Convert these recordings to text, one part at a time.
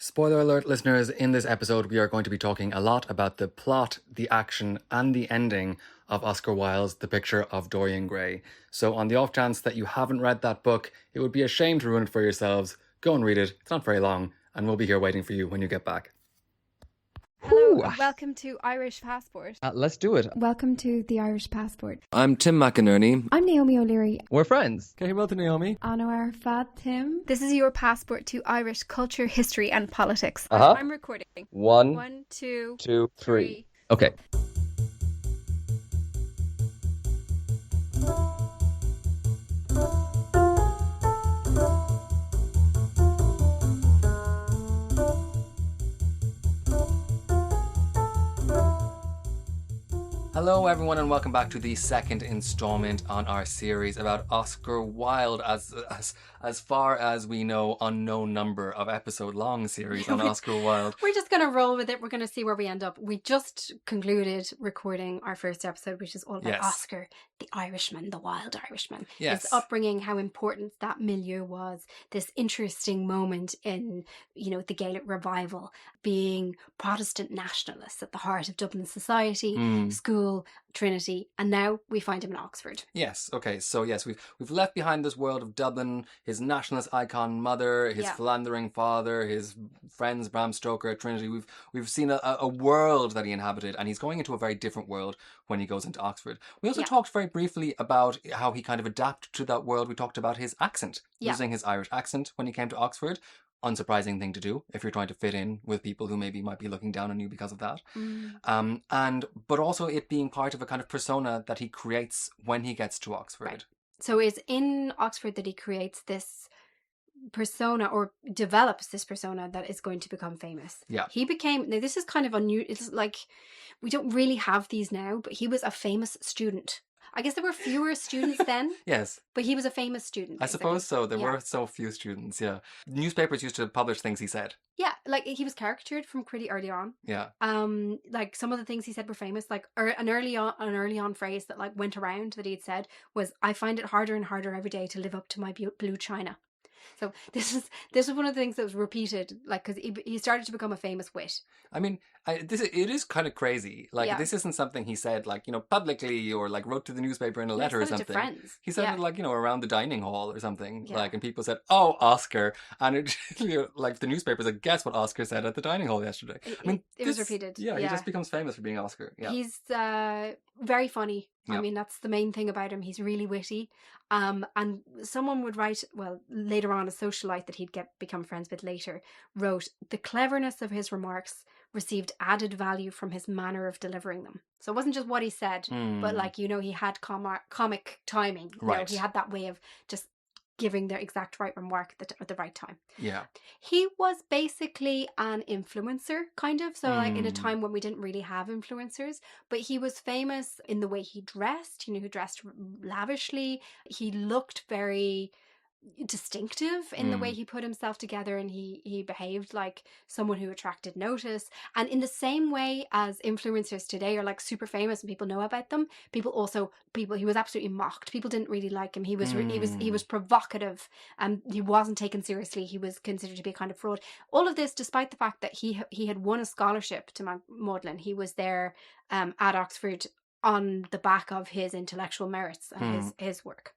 Spoiler alert, listeners, in this episode we are going to be talking a lot about the plot, the action, and the ending of Oscar Wilde's The Picture of Dorian Gray. So on the off chance that you haven't read that book, it would be a shame to ruin it for yourselves. Go and read it, it's not very long, and we'll be here waiting for you when you get back. Hello, and welcome to Irish Passport. Let's do it. Welcome to the Irish Passport. I'm Tim McInerney. I'm Naomi O'Leary. We're friends. Okay, well to Naomi. Anwar Fad Tim. This is your passport to Irish culture, history, and politics. Uh-huh. I'm recording. One, two, three. Okay. Hello everyone and welcome back to the second installment on our series about Oscar Wilde, as far as we know, unknown number of episode long series on Oscar Wilde. We're just going to roll with it. We're going to see where we end up. We just concluded recording our first episode, which is all about Oscar, the Irishman, the wild Irishman. Yes. His upbringing, how important that milieu was, this interesting moment in, the Gaelic revival, being Protestant nationalists at the heart of Dublin society, school, Trinity, and now we find him in Oxford. Yes, okay, so yes, we've left behind this world of Dublin, his nationalist icon mother, his philandering father, his friends Bram Stoker at Trinity. We've seen a world that he inhabited, and he's going into a very different world when he goes into Oxford. We also talked very briefly about how he kind of adapted to that world. We talked about his accent, using his Irish accent when he came to Oxford. Unsurprising thing to do if you're trying to fit in with people who maybe might be looking down on you because of that. But also it being part of a kind of persona that he creates when he gets to Oxford. Right. So it's in Oxford that he creates this persona, or develops this persona that is going to become famous. Yeah. He became, now this is kind of unusual, it's like, we don't really have these now, but he was a famous student. I guess there were fewer students then. Yes. But he was a famous student. I suppose so. There were so few students, Newspapers used to publish things he said. Yeah, like he was caricatured from pretty early on. Yeah. Like some of the things he said were famous. Like an early on phrase that like went around that he'd said was, "I find it harder and harder every day to live up to my blue china." So this is one of the things that was repeated, like, because he started to become a famous wit. I mean, it is kind of crazy. Like, this isn't something he said, like, publicly, or like wrote to the newspaper in a letter or something. To friends. He said it, like, around the dining hall or something. Yeah. Like, and people said, "Oh, Oscar," and it, like the newspapers said, "Guess what Oscar said at the dining hall yesterday?" It was repeated. Yeah, he just becomes famous for being Oscar. Yeah, he's very funny. Yeah. I mean, that's the main thing about him. He's really witty. And someone would write, well, later on, a socialite that he'd become friends with later wrote, "The cleverness of his remarks received added value from his manner of delivering them." So it wasn't just what he said, but like, he had comic timing. Right. He had that way of just giving the exact right remark at the right time. Yeah. He was basically an influencer, kind of. So like in a time when we didn't really have influencers, but he was famous in the way he dressed, he dressed lavishly. He looked very distinctive in the way he put himself together, and he behaved like someone who attracted notice. And in the same way as influencers today are like super famous and people know about them, he was absolutely mocked. People didn't really like him. He was provocative, and he wasn't taken seriously. He was considered to be a kind of fraud. All of this despite the fact that he had won a scholarship to Magdalen. He was there at Oxford on the back of his intellectual merits and his work.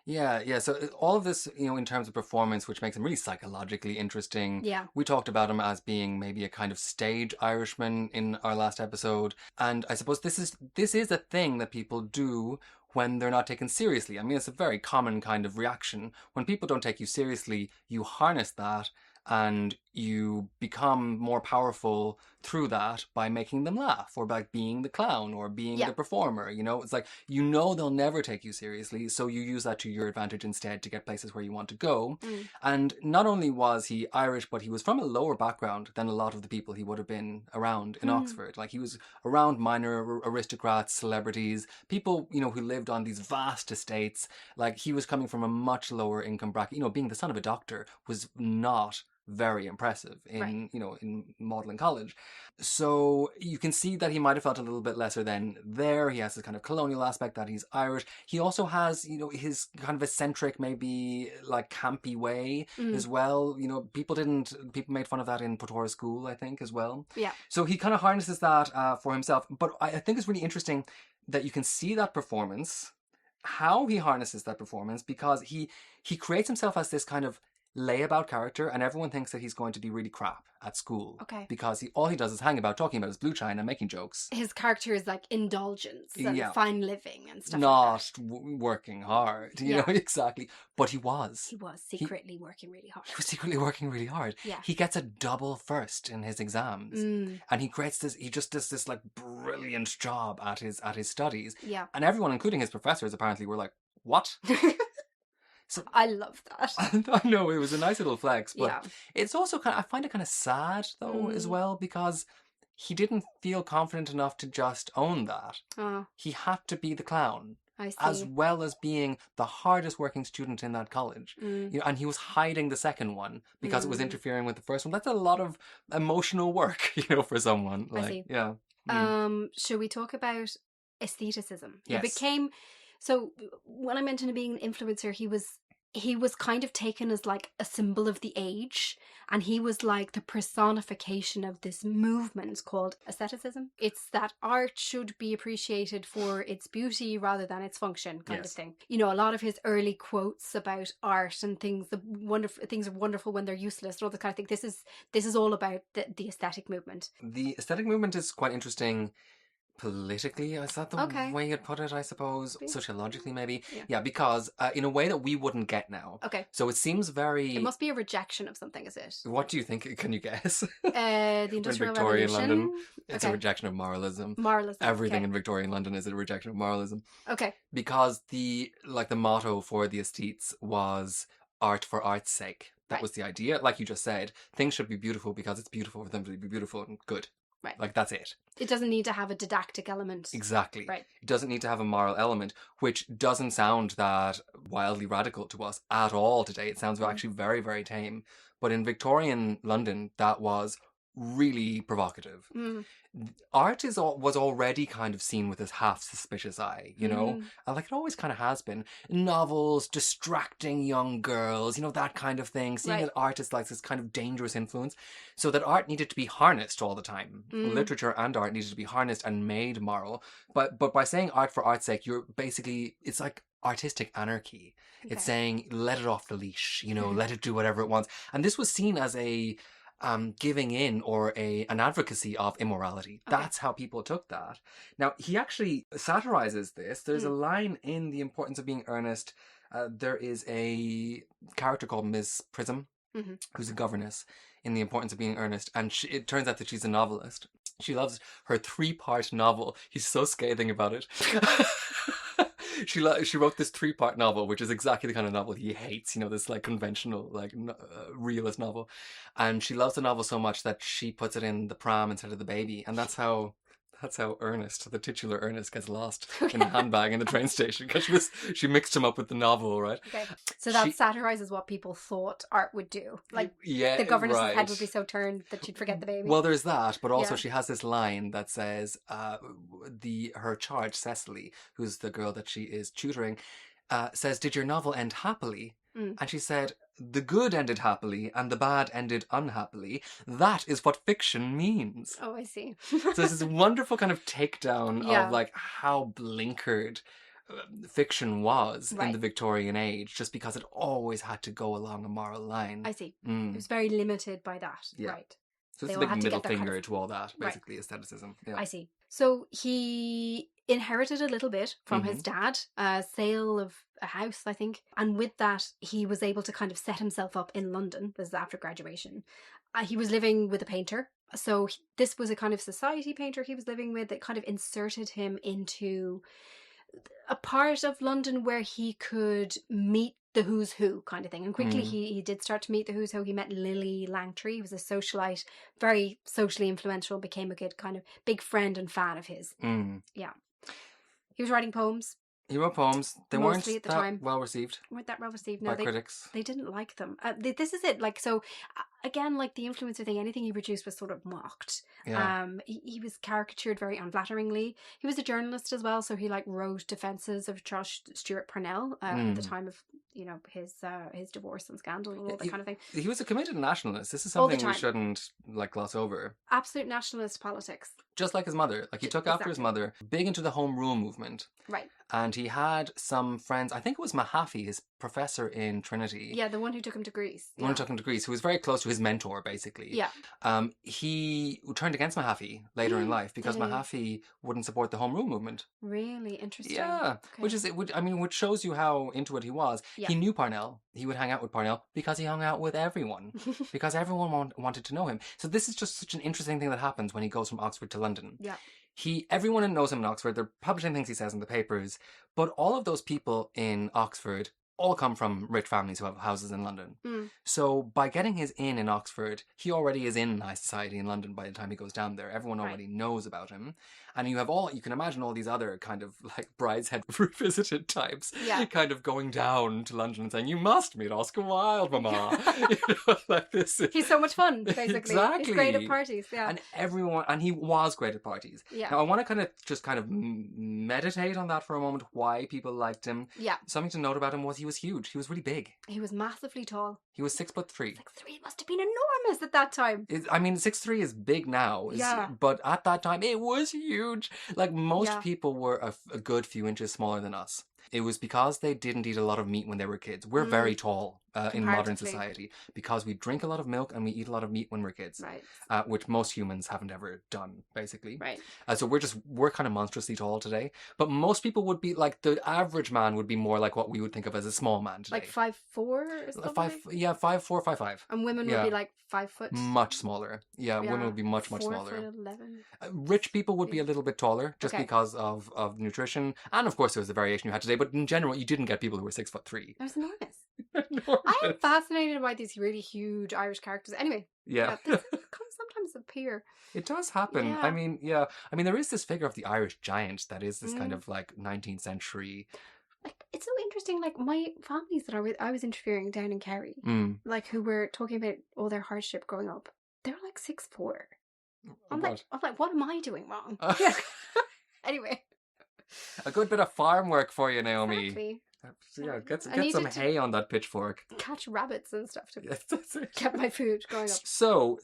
Yeah. So all of this, in terms of performance, which makes him really psychologically interesting. Yeah. We talked about him as being maybe a kind of stage Irishman in our last episode. And I suppose this is a thing that people do when they're not taken seriously. I mean, it's a very common kind of reaction. When people don't take you seriously, you harness that and you become more powerful through that by making them laugh, or by being the clown, or being the performer. It's like, they'll never take you seriously, so you use that to your advantage instead to get places where you want to go. And not only was he Irish, but he was from a lower background than a lot of the people he would have been around in Oxford. Like, he was around minor aristocrats, celebrities, people who lived on these vast estates. Like, he was coming from a much lower income bracket. Being the son of a doctor was not very impressive in, Right. in modeling college. So you can see that he might have felt a little bit lesser than there. He has this kind of colonial aspect that he's Irish. He also has, his kind of eccentric, maybe like campy way as well. People made fun of that in Potora School, I think, as well. Yeah. So he kind of harnesses that for himself. But I think it's really interesting that you can see that performance, how he harnesses that performance, because he creates himself as this kind of layabout character, and everyone thinks that he's going to be really crap at school. Okay. Because all he does is hang about talking about his blue china and making jokes. His character is like indulgence and fine living and stuff Not like that. Working hard, you know, exactly. But he was. He was secretly working really hard. He was secretly working really hard. Yeah. He gets a double first in his exams. And he just does this like brilliant job at his studies. Yeah. And everyone, including his professors, apparently were like, what? So, I love that. I know, it was a nice little flex, but it's also I find it kind of sad though as well, because he didn't feel confident enough to just own that. He had to be the clown. I see. As well as being the hardest working student in that college. And he was hiding the second one because it was interfering with the first one. That's a lot of emotional work, for someone. I see. Yeah. Should we talk about aestheticism? Yes. He became, so when I mentioned him being an influencer, he was kind of taken as like a symbol of the age, and he was like the personification of this movement called aestheticism. It's that art should be appreciated for its beauty rather than its function kind of thing. A lot of his early quotes about art and things are wonderful when they're useless and all that kind of thing. This is all about the aesthetic movement. The aesthetic movement is quite interesting. Politically, is that the way you'd put it, I suppose? Sociologically, maybe? Yeah, because in a way that we wouldn't get now. Okay. So it seems very... It must be a rejection of something, is it? What do you think? Can you guess? The Industrial Victorian Revolution? London, it's a rejection of moralism. Moralism. Everything in Victorian London is a rejection of moralism. Okay. Because the motto for the aesthetes was art for art's sake. That was the idea. Like you just said, things should be beautiful because it's beautiful for them to be beautiful and good. Right. Like, that's it. It doesn't need to have a didactic element. Exactly. Right. It doesn't need to have a moral element, which doesn't sound that wildly radical to us at all today. It sounds actually very, very tame. But in Victorian London, that was really provocative. Art was already kind of seen with this half-suspicious eye, and like it always kind of has been. Novels, distracting young girls, that kind of thing. Seeing that art is like this kind of dangerous influence. So that art needed to be harnessed all the time. Literature and art needed to be harnessed and made moral. But by saying art for art's sake, it's like artistic anarchy. Okay. It's saying, let it off the leash, let it do whatever it wants. And this was seen as a... giving in or an advocacy of immorality. Okay. That's how people took that. Now, he actually satirizes this. There's a line in The Importance of Being Earnest. There is a character called Miss Prism, who's a governess in The Importance of Being Earnest, and it turns out that she's a novelist. She loves her 3-part novel. He's so scathing about it. She wrote this 3-part novel, which is exactly the kind of novel he hates, this like conventional, like realist novel. And she loves the novel so much that she puts it in the pram instead of the baby. And that's how Ernest, the titular Ernest, gets lost in a handbag in the train station, because she mixed him up with the novel, right? Okay. So that satirizes what people thought art would do. Like, the governess's head would be so turned that she'd forget the baby. Well, there's that, but also she has this line that says, her charge, Cecily, who's the girl that she is tutoring, says, "Did your novel end happily?" And she said, "The good ended happily and the bad ended unhappily. That is what fiction means." Oh, I see. So there's this wonderful kind of takedown of like how blinkered fiction was in the Victorian age, just because it always had to go along a moral line. I see. It was very limited by that. Yeah. Right. So it's a big middle finger to all that, basically, aestheticism. Yeah. I see. So he inherited a little bit from his dad, a sale of a house, I think. And with that, he was able to kind of set himself up in London. This is after graduation. He was living with a painter. So this was a kind of society painter he was living with that kind of inserted him into a part of London where he could meet the who's who kind of thing. And quickly he did start to meet the who's who. He met Lily Langtry. He was a socialite, very socially influential, became a good kind of big friend and fan of his. Yeah. He was writing poems. He wrote poems. They mostly weren't at the time well received. Weren't that well received? No, by critics. They didn't like them. This is it. Like, so again, like the influencer thing, anything he produced was sort of mocked. Yeah. He was caricatured very unflatteringly. He was a journalist as well, so he like wrote defenses of Charles Stuart Parnell at the time of his divorce and scandal and all that kind of thing. He was a committed nationalist. This is All the something we time. shouldn't like gloss over. Absolute nationalist politics. Just like his mother. Like he took after his mother, big into the home rule movement. Right. And he had some friends, I think it was Mahaffey, his professor in Trinity. Yeah, the one who took him to Greece. The one who took him to Greece, who was very close to his mentor, basically. Yeah. He turned against Mahaffey later in life because Mahaffey wouldn't support the home rule movement. Really interesting. Yeah, Okay. which shows you how into it he was. Yeah. He knew Parnell. He would hang out with Parnell because he hung out with everyone, because everyone wanted to know him. So this is just such an interesting thing that happens when he goes from Oxford to London. Yeah. Everyone knows him in Oxford. They're publishing things he says in the papers, but all of those people in Oxford all come from rich families who have houses in London. So by getting his in Oxford, he already is in high society in London by the time he goes down there. Everyone already knows about him. And you can imagine all these other kind of like Brideshead Revisited types kind of going down to London and saying, you must meet Oscar Wilde, Mama. Like this. He's so much fun, basically. Exactly. He's great at parties, yeah. And he was great at parties. Yeah. Now I want to kind of meditate on that for a moment, why people liked him. Yeah. Something to note about him was he was huge. He was really big. He was massively tall. He was 6'3". 6'3" must have been enormous at that time. 6'3" is big now. But at that time, it was huge. Like, most people were a good few inches smaller than us. It was because they didn't eat a lot of meat when they were kids. We're very tall in modern society because we drink a lot of milk and we eat a lot of meat when we're kids. Right. Which most humans haven't ever done, basically. Right. So we're kind of monstrously tall today. But most people would be, like, the average man would be more like what we would think of as a small man today. Like 5'4" or something? 5'4", 5'5". And women would be like 5 foot? Much smaller. Yeah, women would be much smaller. 4'11". Rich people would be a little bit taller just because of nutrition. And of course there was the variation you had today. But in general, you didn't get people who were 6'3". That was enormous. I am fascinated by these really huge Irish characters. Anyway, yeah. This can sometimes appear. It does happen. Yeah. I mean, there is this figure of the Irish giant that is this kind of like 19th century. Like, it's so interesting. Like, my families that I was interviewing down in Kerry, like, who were talking about all their hardship growing up, they were like 6'4". I'm like, what am I doing wrong? Anyway, a good bit of farm work for you, Naomi. Exactly. Yeah, get some hay on that pitchfork. Catch rabbits and stuff to That's it. get my food growing up. So,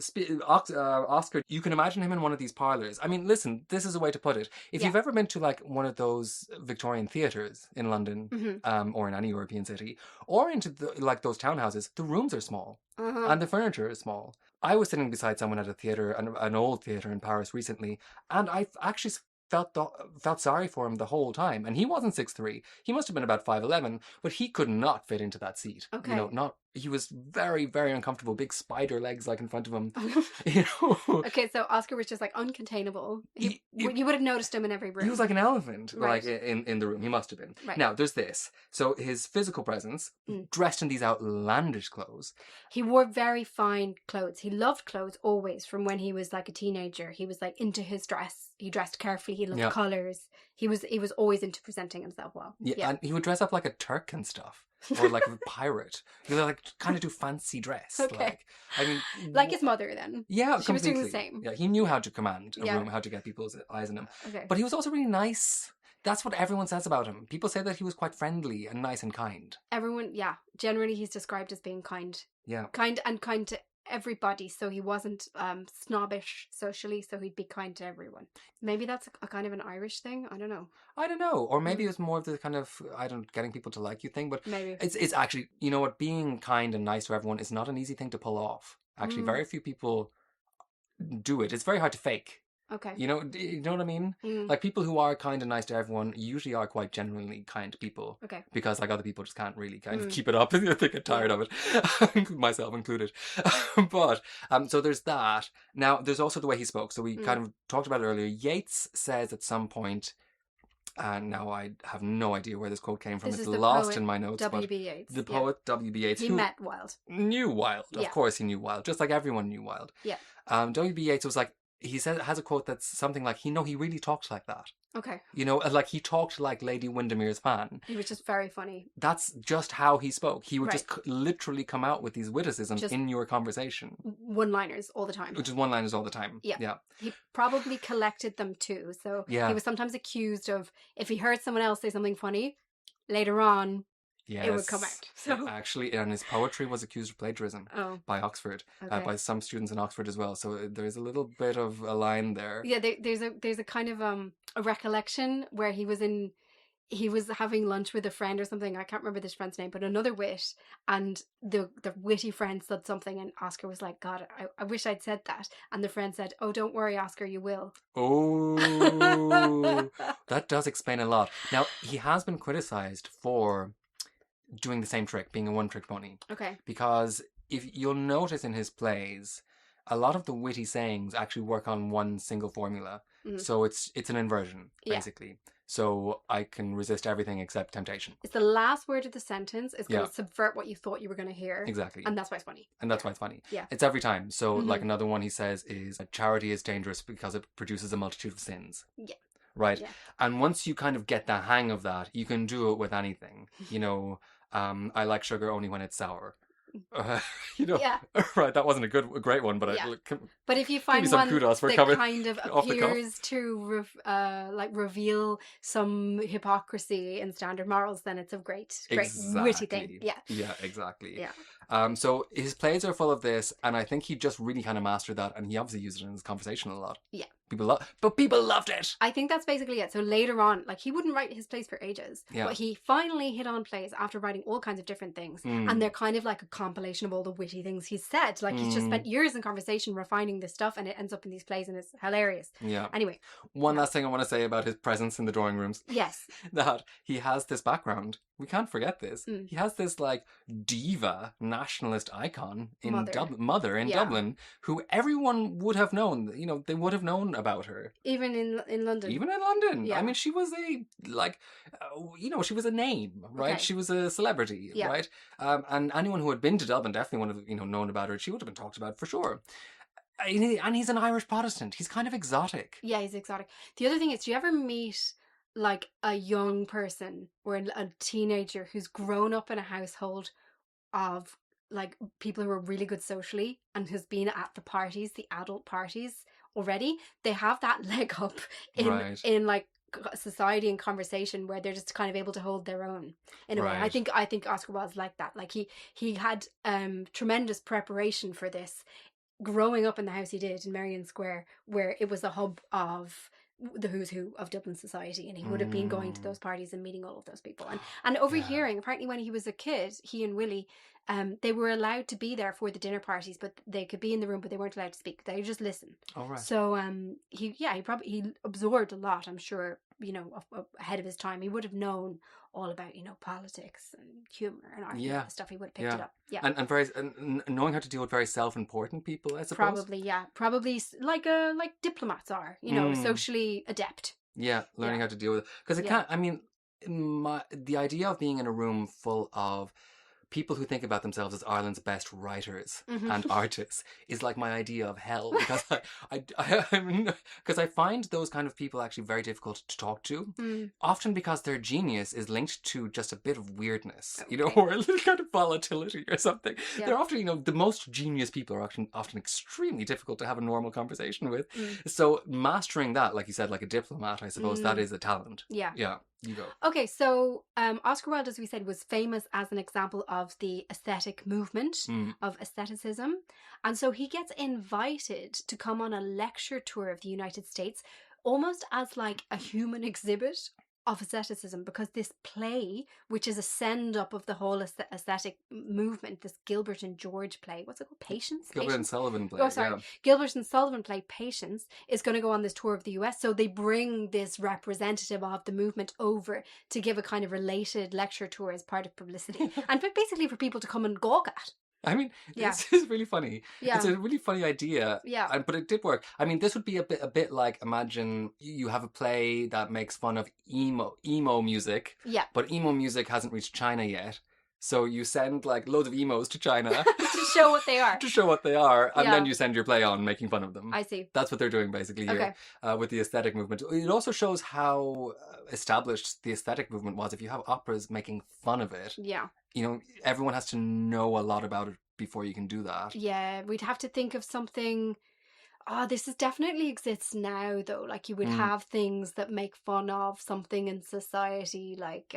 Oscar, you can imagine him in one of these parlours. I mean, listen, this is a way to put it. If you've ever been to like one of those Victorian theatres in London, or in any European city, or into like those townhouses, the rooms are small and the furniture is small. I was sitting beside someone at a theatre, an old theatre in Paris recently, and I actually felt sorry for him the whole time. And he wasn't 6'3". He must have been about 5'11", but he could not fit into that seat. Okay. He was very, very uncomfortable. Big spider legs like in front of him. Okay, so Oscar was just like uncontainable. You would have noticed him in every room. He was like an elephant, Right. like in the room. He must have been. Right. Now, there's this. So his physical presence, dressed in these outlandish clothes. He wore very fine clothes. He loved clothes always. From when he was like a teenager, he was like into his dress. He dressed carefully. He loved colours. He was always into presenting himself well. Yeah, and he would dress up like a Turk and stuff. Or like a pirate. He would like kind of do fancy dress. Okay. Like, I mean, like his mother then. Yeah, She was doing completely. the same. Yeah, he knew how to command a room, how to get people's eyes on him. Okay. But he was also really nice. That's what everyone says about him. People say that he was quite friendly and nice and kind. Everyone, generally he's described as being kind. Yeah. Kind to everybody, so he wasn't snobbish socially, so he'd be kind to everyone. Maybe that's a kind of an Irish thing. I don't know. Or maybe it was more of the kind of, getting people to like you thing. But Maybe. it's actually, you know what, being kind and nice to everyone is not an easy thing to pull off. Actually, very few people do it. It's very hard to fake. Okay. You know what I mean? Like, people who are kind and nice to everyone usually are quite genuinely kind people. Okay. Because like other people just can't really kind of keep it up. They get tired of it, myself included. But so there's that. Now there's also the way he spoke. So we kind of talked about it earlier. Yeats says at some point, and now I have no idea where this quote came from. This It's is the lost poet in my notes. W.B. Yeats. The poet W.B. Yeats. He met Wilde. Knew Wilde. Of course he knew Wilde. Just like everyone knew Wilde. Yeah. W.B. Yeats was like, he says, has a quote that's something like, he really talked like that. Okay. Like he talked like Lady Windermere's fan. He was just very funny. That's just how he spoke. He would Right. just literally come out with these witticisms Just in your conversation. One-liners all the time. Which is one-liners all the time. Yeah. Yeah. He probably collected them too. So Yeah. he was sometimes accused of, if he heard someone else say something funny, later on, Yes. it would come out. So Actually, and his poetry was accused of plagiarism oh, by Oxford, okay. by some students in Oxford as well. So there's a little bit of a line there. Yeah, there's a kind of a recollection where he was having lunch with a friend or something. I can't remember this friend's name, but another wit, and the witty friend said something, and Oscar was like, "God, I wish I'd said that." And the friend said, "Oh, don't worry, Oscar, you will." Oh, that does explain a lot. Now, he has been criticized for doing the same trick, being a one-trick pony. Okay. Because if you'll notice in his plays, a lot of the witty sayings actually work on one single formula. Mhm. So it's an inversion, Yeah. basically. So I can resist everything except temptation. It's the last word of the sentence. It's going Yeah. to subvert what you thought you were going to hear. Exactly. And that's why it's funny. And that's why it's funny. Yeah. It's every time. So like Mhm. another one he says is, charity is dangerous because it produces a multitude of sins. Yeah. Right. Yeah. And once you kind of get the hang of that, you can do it with anything. I like sugar only when it's sour. Yeah. Right, that wasn't a great one, but Yeah. I But if you me find some one kudos for that coming kind of off the cuff. appears to reveal some hypocrisy in standard morals, then it's a great witty thing. Yeah. Yeah, exactly. Yeah. So his plays are full of this, and I think he just really kind of mastered that, and he obviously used it in his conversation a lot. Yeah. People loved it. I think that's basically it. So later on, like, he wouldn't write his plays for ages, Yeah. but he finally hit on plays after writing all kinds of different things. Mm. And they're kind of like a compilation of all the witty things he's said. Like, he's just spent years in conversation refining this stuff, and it ends up in these plays, and it's hilarious. Yeah. Anyway. One last thing I want to say about his presence in the drawing rooms. Yes. That he has this background. We can't forget this. Mm. He has this like diva nationalist icon in Mother. Yeah. Dublin, who everyone would have known. They would have known about her. Even in London. Even in London. Yeah. I mean, she was she was a name, right? Okay. She was a celebrity, Yeah. right? And anyone who had been to Dublin definitely would have, known about her. She would have been talked about for sure. And he's an Irish Protestant. He's kind of exotic. Yeah, he's exotic. The other thing is, do you ever meet like a young person or a teenager who's grown up in a household of like people who are really good socially and has been at the parties, the adult parties already? They have that leg up Right. in like society and conversation where they're just kind of able to hold their own in a way. I Right. think Oscar Wilde's like that. Like he had tremendous preparation for this growing up in the house he did in Merrion Square, where it was a hub of the who's who of Dublin society, and he would have been going to those parties and meeting all of those people and overhearing. Apparently when he was a kid, he and Willie, they were allowed to be there for the dinner parties, but they could be in the room, but they weren't allowed to speak. They would just listen. All right. So he absorbed a lot, I'm sure, ahead of his time. He would have known all about politics and humor and art and all that stuff. He would have picked it up. Yeah. And very knowing how to deal with very self-important people, I suppose. Probably like diplomats are, socially adept. Yeah, learning how to deal with it. Because it Yeah. can't, I mean, the idea of being in a room full of people who think about themselves as Ireland's best writers Mhm. and artists is like my idea of hell, because because I find those kind of people actually very difficult to talk to, often because their genius is linked to just a bit of weirdness, or a little kind of volatility or something. Yeah. They're often, the most genius people are often extremely difficult to have a normal conversation with. So mastering that, like you said, like a diplomat, I suppose that is a talent. Yeah. Yeah, you go. Okay, so Oscar Wilde, as we said, was famous as an example of the aesthetic movement, of aestheticism. And so he gets invited to come on a lecture tour of the United States, almost as like a human exhibit of aestheticism, because this play, which is a send-up of the whole aesthetic movement, this Gilbert and George play, what's it called? Patience? Gilbert and Sullivan play. Oh, sorry. Yeah. Gilbert and Sullivan play Patience is going to go on this tour of the US. So they bring this representative of the movement over to give a kind of related lecture tour as part of publicity. And basically for people to come and gawk at. I mean, Yeah. this is really funny. Yeah. It's a really funny idea. Yeah. But it did work. I mean, this would be a bit like, imagine you have a play that makes fun of emo music. Yeah. But emo music hasn't reached China yet. So you send like loads of emos to China to show what they are. to show what they are, and Yeah. then you send your play on making fun of them. I see. That's what they're doing basically here with the aesthetic movement. It also shows how established the aesthetic movement was. If you have operas making fun of it, Yeah. you know, everyone has to know a lot about it before you can do that. Yeah, we'd have to think of something. Oh, this is definitely exists now, though. Like, you would have things that make fun of something in society, like,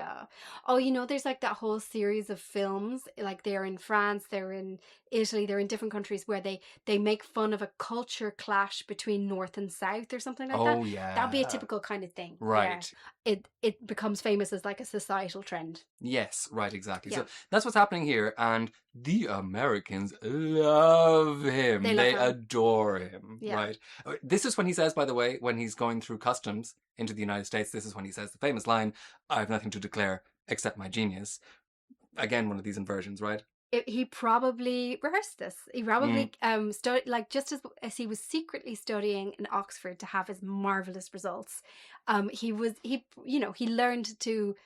there's like that whole series of films, like they're in France, they're in Italy, they're in different countries where they make fun of a culture clash between North and South or something like that. Oh, yeah. That'd be a typical kind of thing. Right. Yeah. It becomes famous as like a societal trend. Yes, right, exactly. Yeah. So that's what's happening here, and the Americans love him. They love They him. adore him, Yeah. right? This is when he says, by the way, when he's going through customs into the United States, this is when he says the famous line, "I have nothing to declare except my genius." Again, one of these inversions, right? He probably rehearsed this. He probably studied, like, just as he was secretly studying in Oxford to have his marvelous results. He learned to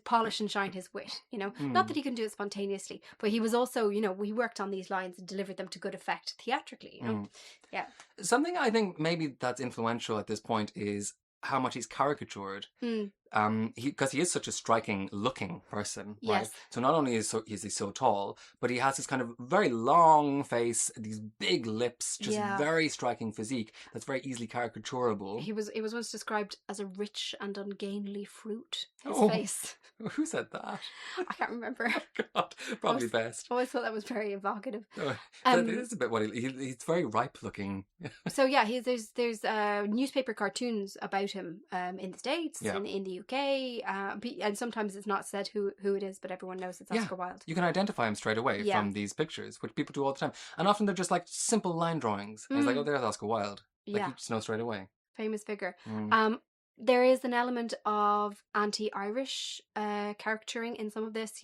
polish and shine his wit. Not that he can do it spontaneously, but he was also, he worked on these lines and delivered them to good effect theatrically. Yeah. Something I think maybe that's influential at this point is how much he's caricatured. Because he is such a striking looking person, right? Yes. So not only is he so tall, but he has this kind of very long face, these big lips, just very striking physique that's very easily caricaturable. It was once described as a rich and ungainly fruit. His face. Who said that? I can't remember. God, probably best. I always thought that was very evocative. That is a bit what he's very ripe looking. So yeah, there's newspaper cartoons about him in the States, in the UK, and sometimes it's not said who it is, but everyone knows it's Oscar Wilde. You can identify him straight away from these pictures, which people do all the time, and often they're just like simple line drawings. And it's like, oh, there's Oscar Wilde. Like you just know straight away. Famous figure. There is an element of anti-Irish caricaturing in some of this,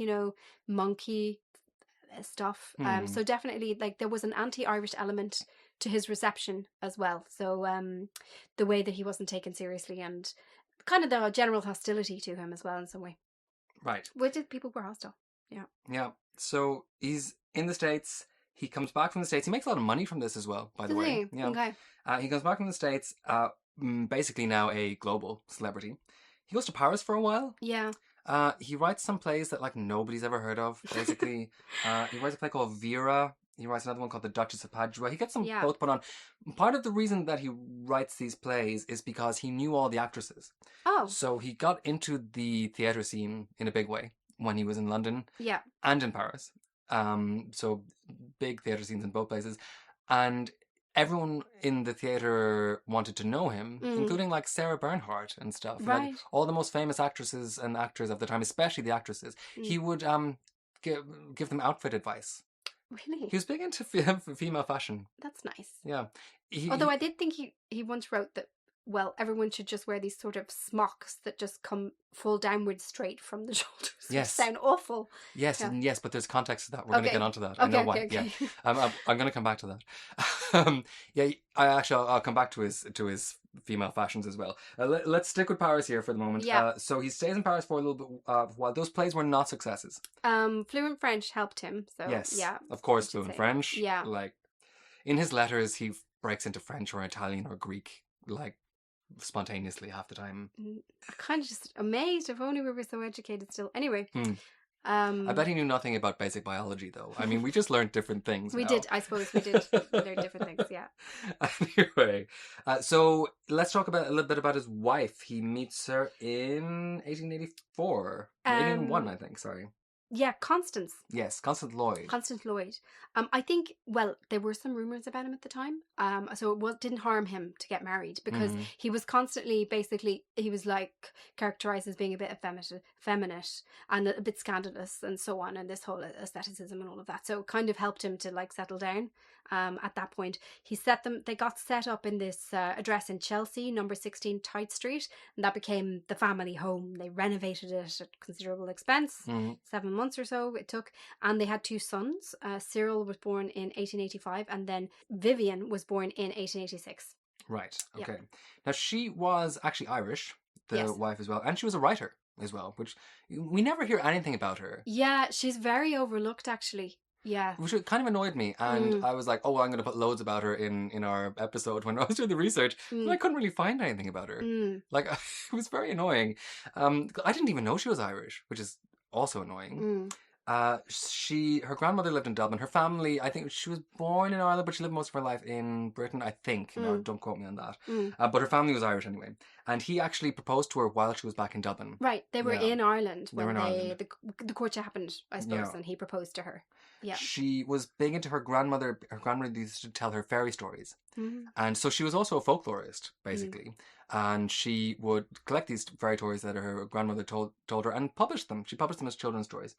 monkey stuff. So definitely, like, there was an anti-Irish element to his reception as well. So the way that he wasn't taken seriously and kind of the general hostility to him as well in some way. Right. Which people were hostile. Yeah. Yeah. So he's in the States. He comes back from the States. He makes a lot of money from this as well, by the way. He? Yeah. Okay. He comes back from the States, basically now a global celebrity. He goes to Paris for a while. Yeah. He writes some plays that like nobody's ever heard of, basically. He writes a play called Vera. He writes another one called The Duchess of Padua. He gets them both put on. Part of the reason that he writes these plays is because he knew all the actresses. Oh. So he got into the theatre scene in a big way when he was in London and in Paris. So big theatre scenes in both places. And everyone in the theatre wanted to know him, including like Sarah Bernhardt and stuff. Right. Like all the most famous actresses and actors of the time, especially the actresses. He would give them outfit advice. Really? He was big into female fashion. That's nice. Yeah. Although I did think he once wrote that, well, everyone should just wear these sort of smocks that just fall downwards straight from the shoulders. Yes. Which sound awful. Yes, Yeah. yes, but there's context to that. We're going to get onto that. I Okay, know why. okay. Yeah. I'm going to come back to that. I'll come back to his female fashions as well. Let's stick with Paris here for the moment. Yeah. So he stays in Paris for a little bit while those plays were not successes. Fluent French helped him. So Yes. yeah. Of course, I should fluent say. French. Yeah. Like in his letters, he breaks into French or Italian or Greek, like spontaneously half the time. I'm kind of just amazed. If only we were so educated still. Anyway. I bet he knew nothing about basic biology, though. I mean, we just learned different things. We now. did. I suppose we did learn different things. Yeah. Anyway, so let's talk a little bit about his wife. He meets her in 1884. 1881, I think. Sorry. Yeah, Constance. Yes, Constance Lloyd. Constance Lloyd. I think, well, there were some rumours about him at the time. So it didn't harm him to get married because he was constantly, basically, he was like characterised as being a bit effeminate and a bit scandalous and so on, and this whole aestheticism and all of that. So it kind of helped him to like settle down. At that point, they got set up in this address in Chelsea, number 16 Tite Street, and that became the family home. They renovated it at considerable expense, 7 months or so it took, and they had 2 sons. Cyril was born in 1885, and then Vivian was born in 1886. Right. Okay. Yeah. Now she was actually Irish, the Yes. wife as well, and she was a writer as well, which we never hear anything about her. Yeah, she's very overlooked, actually. Yeah. Which kind of annoyed me. And I was like, oh, I'm going to put loads about her in our episode when I was doing the research. But I couldn't really find anything about her. Like, it was very annoying. I didn't even know she was Irish, which is also annoying. Her grandmother lived in Dublin. Her family, I think she was born in Ireland, but she lived most of her life in Britain, I think. No, don't quote me on that. But her family was Irish anyway. And he actually proposed to her while she was back in Dublin. Right. They were in Ireland when Ireland. the courtship happened, I suppose, and he proposed to her. Yeah. She was big into her grandmother. Her grandmother used to tell her fairy stories. And so she was also a folklorist, basically. And she would collect these fairy stories that her grandmother told her and publish them. She published them as children's stories.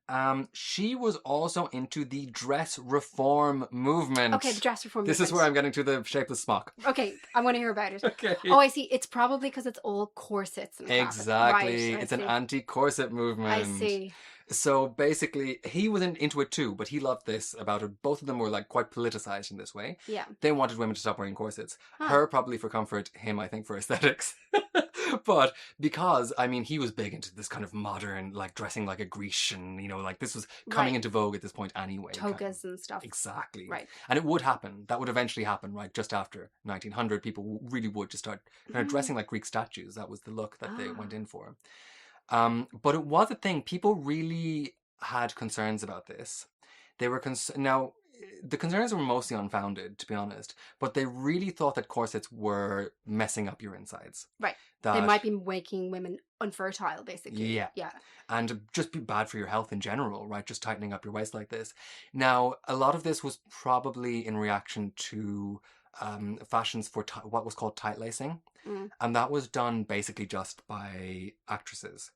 Wow. She was also into the dress reform movement. Okay, the dress reform movement. This is where I'm getting to the shapeless smock. Okay, I want to hear about it. Okay. Oh, I see. It's probably because it's all corsets and exactly. Right, it's an anti-corset movement. I see. So basically, he was into it too, but he loved this about her. Both of them were like quite politicized in this way. Yeah. They wanted women to stop wearing corsets. Her probably for comfort, him I think for aesthetics. But because, I mean, he was big into this kind of modern, like dressing like a Grecian, you know, like this was coming into vogue at this point anyway. Togas and stuff. Exactly. Right. And it would happen. That would eventually happen, right? Just after 1900, people really would just start kind of dressing like Greek statues. That was the look that they went in for. But it was a thing. People really had concerns about this. They were now, the concerns were mostly unfounded, to be honest, but they really thought that corsets were messing up your insides. Right. They might be making women unfertile, basically. Yeah. And just be bad for your health in general, right? Just tightening up your waist like this. Now, a lot of this was probably in reaction to fashions for what was called tight lacing. And that was done basically just by actresses.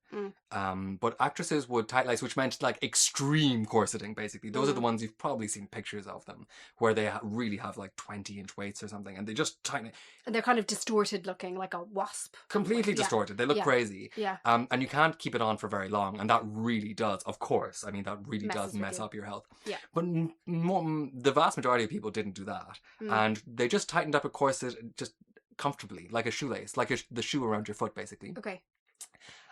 But actresses would tight lace, which meant like extreme corseting, basically. Those are the ones you've probably seen pictures of them, where they really have like 20-inch waists or something, and they just tighten it. And they're kind of distorted looking, like a wasp. Completely distorted. They look crazy. Yeah. And you can't keep it on for very long, and that really does, of course. I mean, that really does mess up your health. Yeah. But the vast majority of people didn't do that. And they just tightened up a corset just comfortably, like a shoelace, like the shoe around your foot, basically. Okay.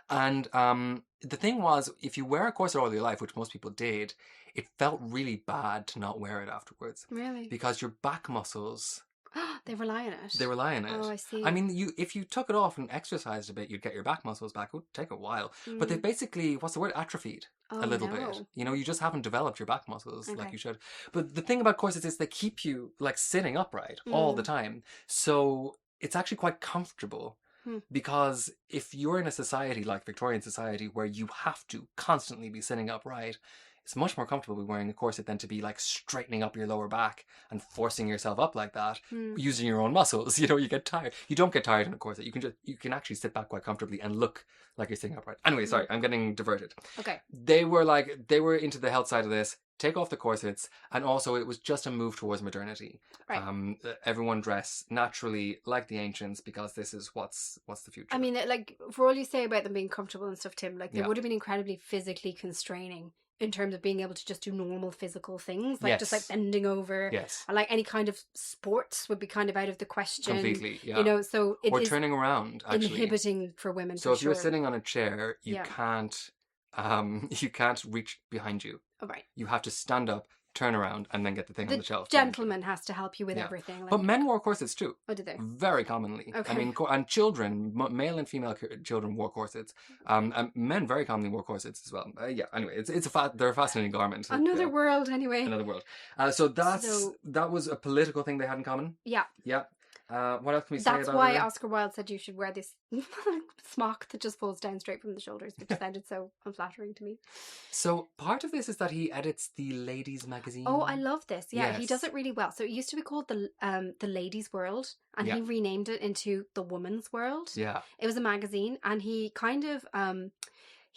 And the thing was, if you wear a corset all your life, which most people did, it felt really bad to not wear it afterwards. Really? Because your back muscles... They rely on it. They rely on it. Oh, I see. I mean, if you took it off and exercised a bit, you'd get your back muscles back. It would take a while. But they basically, what's the word? Atrophied a little bit. You know, you just haven't developed your back muscles like you should. But the thing about corsets is they keep you like sitting upright all the time. So it's actually quite comfortable. Because if you're in a society like Victorian society where you have to constantly be sitting upright, it's much more comfortable wearing a corset than to be like straightening up your lower back and forcing yourself up like that using your own muscles. You know, you get tired. You don't get tired in a corset. You can actually sit back quite comfortably and look like you're sitting upright. Anyway, sorry, I'm getting diverted. Okay. They were into the health side of this. Take off the corsets, and also it was just a move towards modernity. Right. Everyone dress naturally like the ancients because this is what's the future. I mean, like, for all you say about them being comfortable and stuff, Tim, like they would have been incredibly physically constraining in terms of being able to just do normal physical things, like just like bending over. Yes. And like any kind of sports would be kind of out of the question. Completely, yeah. You know, so it or is turning around, actually. inhibiting for women. So if you're sitting on a chair, you can't reach behind you. Oh, right. You have to stand up, turn around, and then get the thing on the shelf. Gentleman has to help you with everything. Like... But men wore corsets too. Oh, did they? Very commonly. Okay. I mean, and children, male and female children wore corsets. And men very commonly wore corsets as well. Anyway, they're a fascinating garment. Another world, anyway. Another world. So that was a political thing they had in common. Yeah. Yeah. What else can we say about it? That's why Oscar Wilde said you should wear this smock that just falls down straight from the shoulders, which sounded so unflattering to me. So part of this is that he edits the Ladies magazine. Oh, I love this. Yeah, yes. He does it really well. So it used to be called the Ladies World, and he renamed it into the Woman's World. Yeah. It was a magazine, and he kind of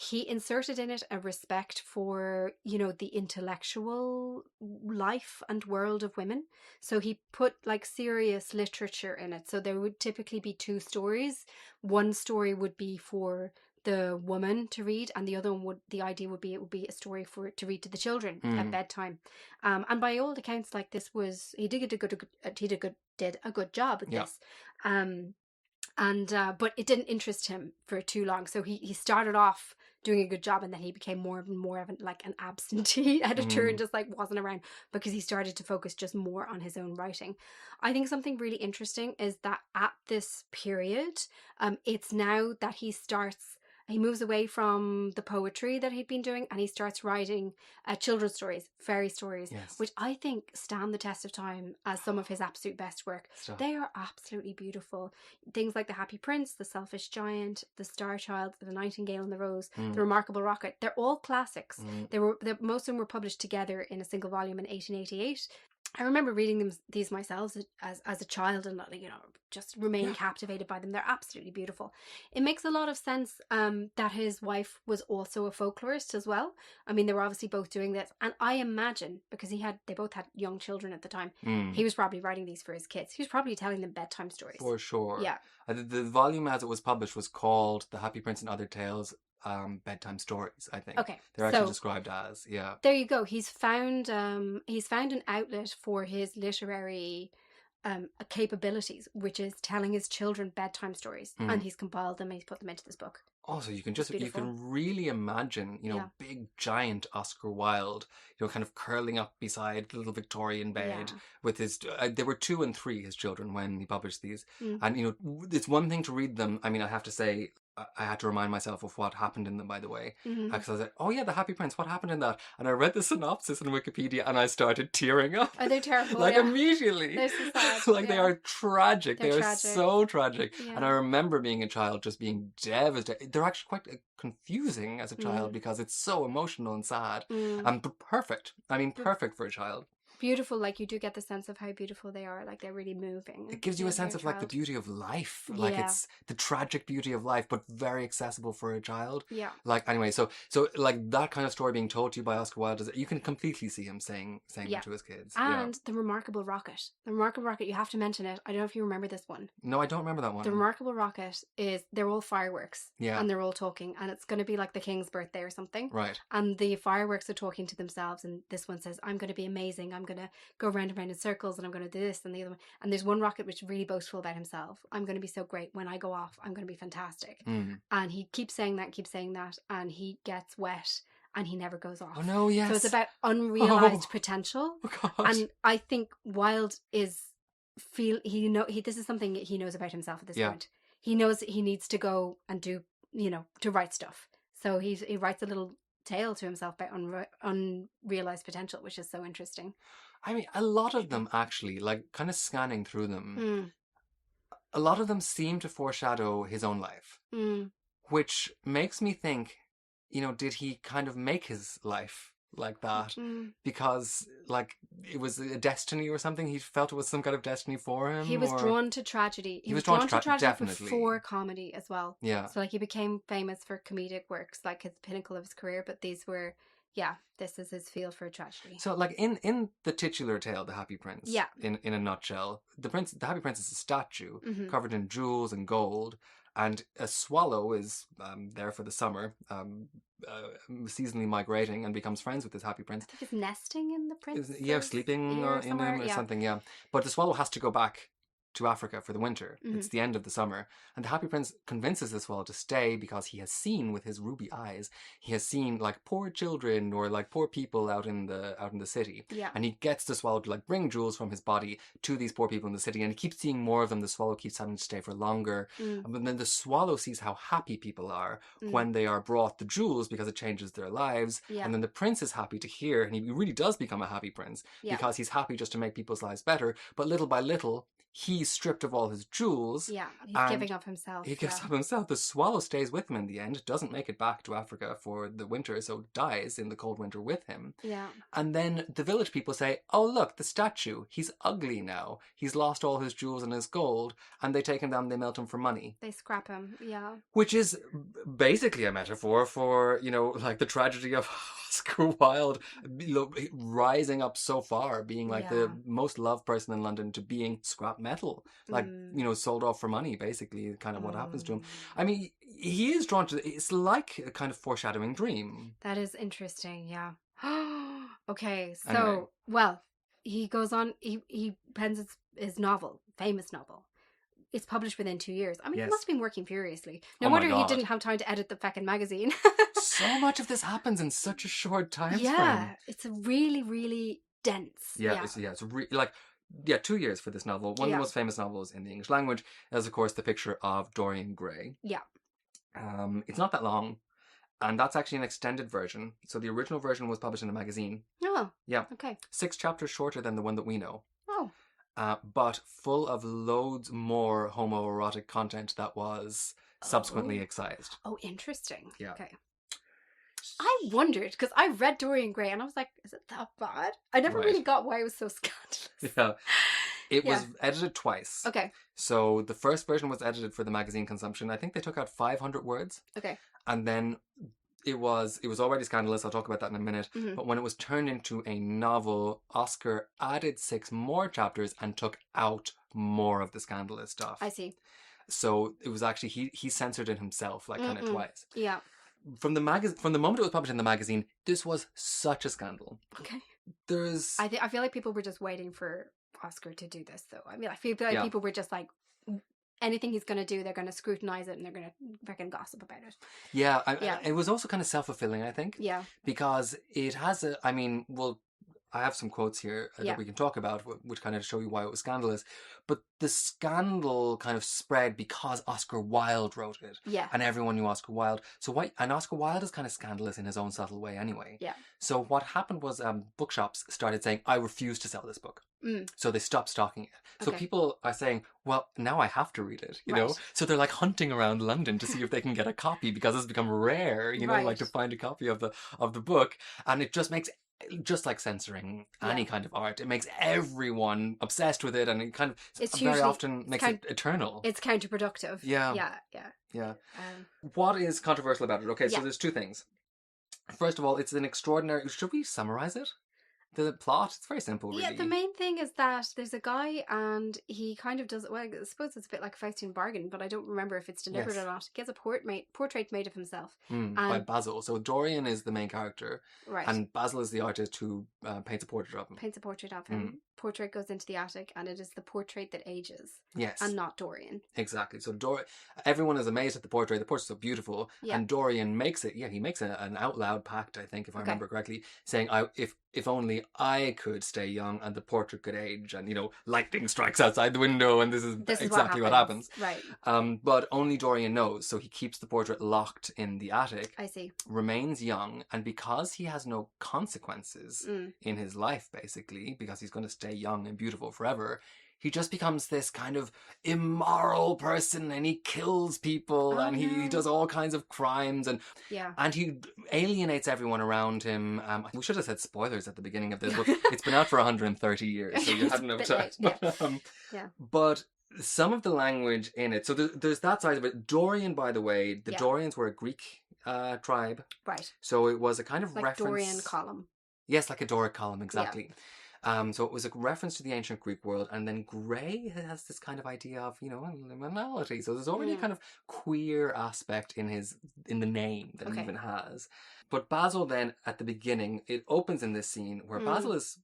he inserted in it a respect for, you know, the intellectual life and world of women. So he put like serious literature in it. So there would typically be two stories. One story would be for the woman to read, and the other one the idea would be it would be a story to read to the children at bedtime. And by all accounts, like this was, he did a good job at this. And but it didn't interest him for too long. So he started off doing a good job, and then he became more and more of an absentee editor and just like wasn't around because he started to focus just more on his own writing. I think something really interesting is that at this period, it's now that he moves away from the poetry that he'd been doing, and he starts writing children's stories, fairy stories, Yes. which I think stand the test of time as some of his absolute best work. Stuff. They are absolutely beautiful. Things like The Happy Prince, The Selfish Giant, The Star Child, The Nightingale and the Rose, The Remarkable Rocket. They're all classics. Most of them were published together in a single volume in 1888. I remember reading these myself as a child, and just remain captivated by them. They're absolutely beautiful. It makes a lot of sense that his wife was also a folklorist as well. I mean, they were obviously both doing this, and I imagine because they both had young children at the time, he was probably writing these for his kids. He was probably telling them bedtime stories. For sure. Yeah. The volume as it was published was called The Happy Prince and Other Tales, Bedtime Stories, I think. Okay. They're actually described as, yeah. There you go. He's found an outlet for his literary capabilities, which is telling his children bedtime stories, and he's compiled them and he's put them into this book. Also, you can really imagine, big giant Oscar Wilde, kind of curling up beside the little Victorian bed with his. There were 2 and 3 his children when he published these, and it's one thing to read them. I mean, I have to say, I had to remind myself of what happened in them, by the way. Because I was like, oh yeah, The Happy Prince, what happened in that? And I read the synopsis in Wikipedia and I started tearing up. Oh, they're terrible. Immediately. They're so sad. They are tragic. They are so tragic. Yeah. And I remember being a child just being devastated. They're actually quite confusing as a child because it's so emotional and sad. But perfect. I mean, perfect for a child. Beautiful, you do get the sense of how beautiful they are, they're really moving. It gives you a sense of the beauty of life, it's the tragic beauty of life, but very accessible for a child. Yeah. Anyway, so that kind of story being told to you by Oscar Wilde, you can completely see him saying that to his kids. And The Remarkable Rocket. The Remarkable Rocket, you have to mention it. I don't know if you remember this one. No, I don't remember that one. The Remarkable Rocket they're all fireworks. Yeah. And they're all talking, and it's going to be like the king's birthday or something. Right. And the fireworks are talking to themselves, and this one says, I'm going to be amazing. I'm going to go round and round in circles, and I'm going to do this, and the other one. And there's one rocket which is really boastful about himself. I'm going to be so great. When I go off, I'm going to be fantastic. And he keeps saying that, and he gets wet, and he never goes off. Oh no, yes. So it's about unrealized potential. Oh, God. And I think Wilde this is something he knows about himself at this point. He knows he needs to go and do, to write stuff. So he writes a little tale to himself about unrealized potential, which is so interesting. I mean, a lot of them actually, kind of scanning through them, a lot of them seem to foreshadow his own life, which makes me think, did he kind of make his life like that because it was a destiny or something? He felt it was some kind of destiny for him. He was drawn to tragedy. He was drawn to tragedy definitely. before comedy as well. Yeah. So he became famous for comedic works, his pinnacle of his career. But these were, this is his feel for tragedy. So in the titular tale, The Happy Prince. Yeah. In a nutshell, the Happy Prince is a statue covered in jewels and gold. And a swallow is there for the summer, seasonally migrating, and becomes friends with this Happy Prince. I think it's nesting in the prince. Sleeping in him or something, But the swallow has to go back to Africa for the winter. It's the end of the summer. And the Happy Prince convinces the swallow to stay because he has seen with his ruby eyes, he has seen poor children or poor people out in the city. Yeah. And he gets the swallow to bring jewels from his body to these poor people in the city, and he keeps seeing more of them. The swallow keeps having to stay for longer. But then the swallow sees how happy people are when they are brought the jewels because it changes their lives. Yeah. And then the prince is happy to hear, and he really does become a happy prince because he's happy just to make people's lives better. But little by little, he's stripped of all his jewels. Yeah, he's giving up himself. He gives up himself. The swallow stays with him in the end, doesn't make it back to Africa for the winter, so dies in the cold winter with him. Yeah. And then the village people say, oh, look, the statue, he's ugly now. He's lost all his jewels and his gold, and they take him down and they melt him for money. They scrap him, yeah. Which is basically a metaphor for, the tragedy of Oscar Wilde rising up so far, being the most loved person in London, to being scrap metal, sold off for money, basically, kind of what happens to him. I mean, he is drawn to, it's like a kind of foreshadowing dream. That is interesting, yeah. Okay, so, Anyway. well, he goes on, he pens his novel, famous novel, it's published within 2 years. I mean, Yes. he must have been working furiously. No Oh my wonder he God. didn't have time to edit the fucking magazine. So much of this happens in such a short time Yeah, frame. it's a really, really dense. Yeah, it's like 2 years for this novel. One of Yeah. the most famous novels in the English language is, of course, The Picture of Dorian Gray. Yeah. It's not that long, and that's actually an extended version. So the original version was published in a magazine. Oh. Yeah. Okay. 6 chapters shorter than the one that we know. Oh. But full of loads more homoerotic content that was subsequently excised. Oh, interesting. Yeah. Okay. I wondered, because I read Dorian Gray and I was like, is it that bad? I never Right. really got why it was so scandalous. Yeah. It Yeah. was edited twice. Okay. So the first version was edited for the magazine consumption. I think they took out 500 words. Okay. And then it was already scandalous. I'll talk about that in a minute. Mhm. But when it was turned into a novel, Oscar added 6 more chapters and took out more of the scandalous stuff. I see. So it was actually he censored it himself, like kind of twice. Yeah. From the moment it was published in the magazine, this was such a scandal. Okay. There's I feel like people were just waiting for Oscar to do this, though. I mean, I feel like Yeah. people were just like, anything he's going to do, they're going to scrutinize it and they're going to freaking gossip about it. yeah, Yeah. it was also kind of self-fulfilling, I think. Yeah. Because it has I have some quotes here Yeah. that we can talk about, which kind of show you why it was scandalous. But the scandal kind of spread because Oscar Wilde wrote it. Yeah. And everyone knew Oscar Wilde. And Oscar Wilde is kind of scandalous in his own subtle way anyway. Yeah. So what happened was bookshops started saying, I refuse to sell this book. Mm. So they stopped stocking it. So Okay. people are saying, well, now I have to read it, you know? Right. So they're like hunting around London to see if they can get a copy because it's become rare, you know, like Right. to find a copy of the book. And it just makes, just like censoring any kind of art, it makes everyone obsessed with it, and it kind of It's very usually- often makes it eternal. It's counterproductive. Yeah. Yeah. Yeah. What is controversial about it? Okay, so Yeah. there's 2 things. First of all, it's an extraordinary... Should we summarize it? The plot? It's very simple, really. Yeah, the main thing is that there's a guy and he kind of does, well, I suppose it's a bit like a Faustian bargain, but I don't remember if it's delivered Yes. or not. He gets a portrait made of himself. By And- Basil. So Dorian is the main character, Right. and Basil is the artist who paints a portrait of him. Paints a portrait of him. Portrait goes into the attic and it is the portrait that ages Yes, and not Dorian. exactly. So everyone is amazed at the portrait. The portrait's so beautiful, Yeah. and Dorian makes it. Yeah, he makes an out loud pact, I think, if I Okay. remember correctly, saying, if only I could stay young and the portrait could age, and lightning strikes outside the window, and this is exactly what happens. Right. But only Dorian knows, so he keeps the portrait locked in the attic, I see. remains young, and because he has no consequences Mm. in his life, basically, because he's going to stay young and beautiful forever, he just becomes this kind of immoral person, and he kills people, Oh, and he no. does all kinds of crimes, and Yeah. he alienates everyone around him. We should have said spoilers at the beginning of this book. It's been out for 130 years, so you It's had a enough bit time. late, yeah. But some of the language in it, so there's that side of it. Dorian, by the way, the Yeah. Dorians were a Greek tribe, Right. so it was a kind of Like reference. Dorian column. Yes, like a Doric column, exactly. So it was a reference to the ancient Greek world, and then Gray has this kind of idea of, liminality. So there's already a kind of queer aspect in the name that he Okay. even has. But Basil then, at the beginning, it opens in this scene where Basil is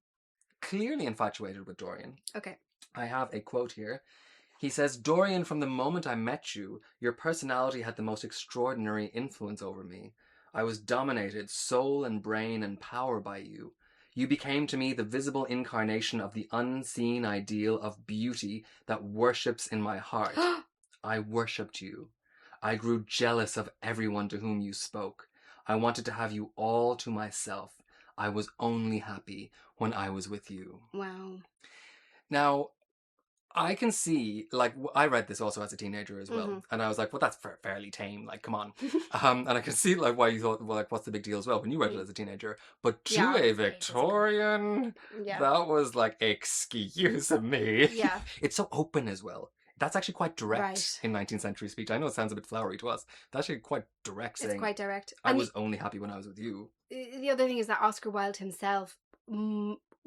clearly infatuated with Dorian. Okay. I have a quote here. He says, Dorian, from the moment I met you, your personality had the most extraordinary influence over me. I was dominated, soul and brain and power by you. You became to me the visible incarnation of the unseen ideal of beauty that worships in my heart. I worshipped you. I grew jealous of everyone to whom you spoke. I wanted to have you all to myself. I was only happy when I was with you. Wow. Now, I can see, I read this also as a teenager as well, and I was like, well, that's fairly tame, come on. And I can see, why you thought, well, what's the big deal as well when you read it as a teenager. But to Yeah, a it's Victorian, Yeah. that was excuse me. Yeah. It's so open as well. That's actually quite direct Right. in 19th century speech. I know it sounds a bit flowery to us. That's actually quite direct, saying, It's quite direct. I And was only happy when I was with you. the other thing is that Oscar Wilde himself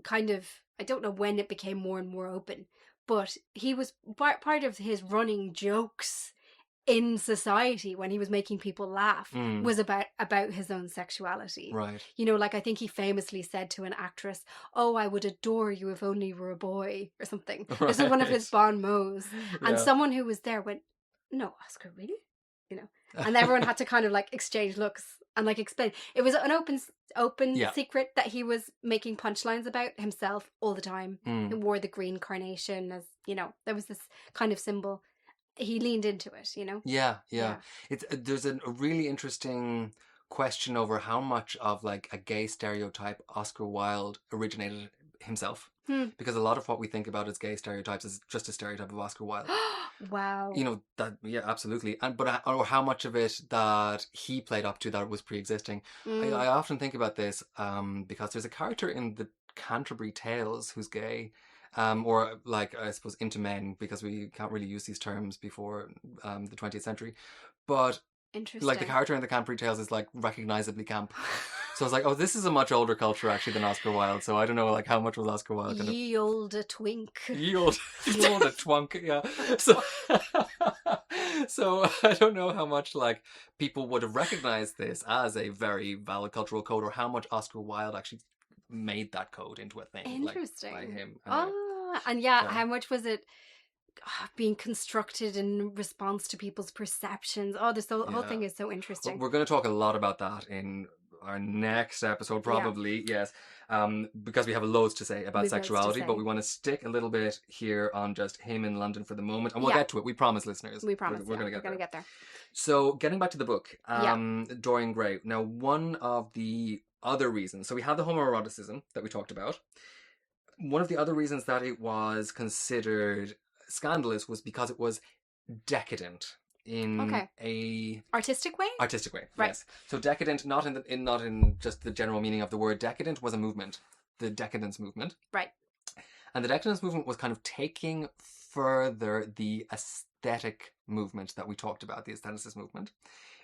kind of, I don't know when it became more and more open, but he was part of his running jokes in society when he was making people laugh Mm. was about his own sexuality. Right. You know, like I think he famously said to an actress, "Oh, I would adore you if only you were a boy," or something. This is one of his bon mots. And Yeah. someone who was there went, "No, Oscar, really?" You know, and everyone had to kind of like exchange looks and like explain. It was an open Yeah. secret that he was making punchlines about himself all the time. Mm. He wore the green carnation as, you know, there was this kind of symbol. He leaned into it, you know? Yeah. Yeah. It's there's a really interesting question over how much of like a gay stereotype Oscar Wilde originated himself. Because a lot of what we think about as gay stereotypes is just a stereotype of Oscar Wilde. Wow. You know that, yeah, absolutely. But or how much of it that he played up to that was pre-existing. I often think about this because there's a character in the Canterbury Tales who's gay, or like I suppose into men, because we can't really use these terms before the 20th century. But Interesting. like the character in the Canterbury Tales is like recognizably camp. So I was like, oh, this is a much older culture actually than Oscar Wilde. So I don't know like how much was Oscar Wilde kind of Ye olde twink. yield a twunk, yeah. So I don't know how much like people would have recognized this as a very valid cultural code, or how much Oscar Wilde actually made that code into a thing. Interesting. Like, by him. And Yeah. how much was it being constructed in response to people's perceptions? Oh, this whole Yeah. thing is so interesting. We're going to talk a lot about that in our next episode, probably. Yes, because we have loads to say about We've loads to sexuality, but say. we want to stick a little bit here on just him in London for the moment, and we'll Yeah. get to it. We promise, listeners. We promise. We're going to we're gonna get there. So, getting back to the book, Yeah. Dorian Gray. Now, one of the other reasons, so we had the homoeroticism that we talked about. One of the other reasons that it was considered scandalous was because it was decadent in Okay. a Artistic way? artistic way. Right. Yes. So decadent, not in just the general meaning of the word. Decadent was a movement, the decadence movement. Right. And the decadence movement was kind of taking further the aesthetic movement that we talked about, the aestheticist movement.